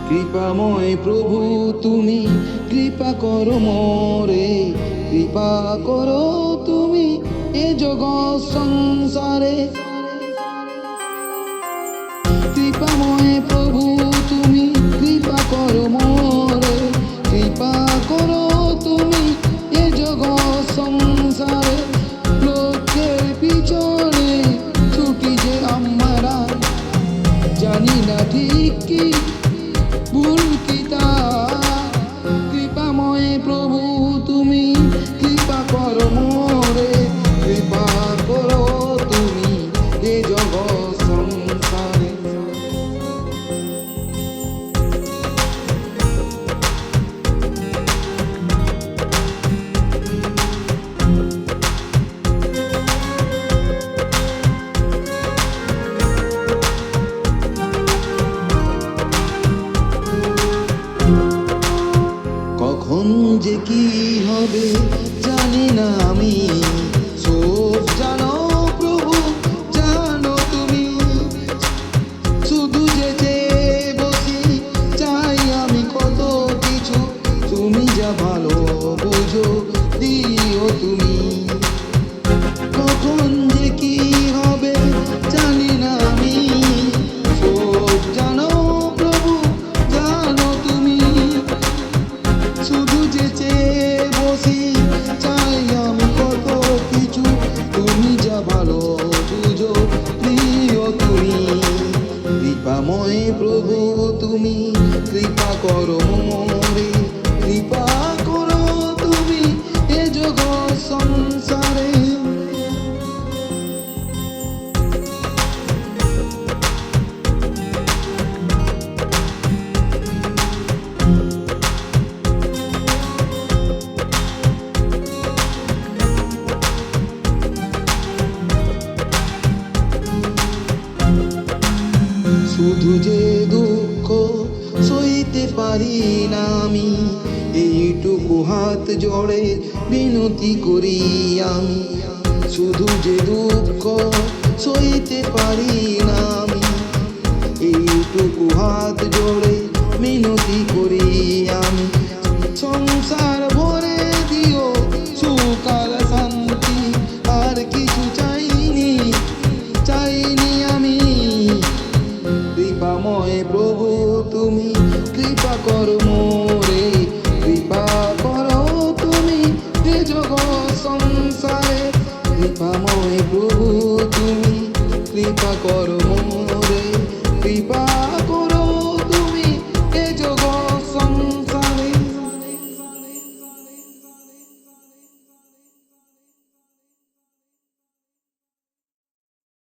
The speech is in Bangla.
কৃপাময় প্রভু তুমি কৃপা করো মোরে, কৃপা করো তুমি এ জগৎ সংসারে। কৃপাময় প্রভু তুমি কৃপা করো মোরে, কৃপা করো তুমি এ জগৎ সংসারে। লোকের পিছনে ছুটি যে আমরা, জানি না ঠিক কি ভুল কি তা। কৃপাময় প্রভু তুমি কৃপা করো মোরে, কৃপা করো তুমি এ জগৎ সংসারে। কখন যে কি হবে জানি না আমি, সব জানো প্রভু জানো তুমি। শুধু যে চেয়ে বসি চাই আমি কত কিছু, তুমি যা ভালো বুঝো দিও তুমি। কখন যে কি হবে জানি না আমি, সব জানো প্রভু জানো তুমি। শুধু যে চেয়ে বসি চাই আমি কত কিছু, তুমি যা ভালো বুঝো প্রিয় তুমি। কৃপাময় প্রভু তুমি কৃপা করো মোরে, কৃপা করো তুমি এ জগৎ সংসারে। শুধু যে দুঃখ সইতে পারি না আমি, এইটুকু হাত জোড়ে বিনতি করি আমি। শুধু যে দুঃখ সইতে পারি না আমি, এইটুকু হাত জোড়ে মিনতি করি আমি। সংসার ভরে দিও সুখ আর শান্তি, আর কিছু চাইনি চাইনি আমি। কৃপাময় প্রভু তুমি কৃপা করো মোরে, কৃপা করো তুমি এ জগৎ সংসারে। কৃপাময় প্রভু তুমি কৃপা করো মোরে, কৃপা করো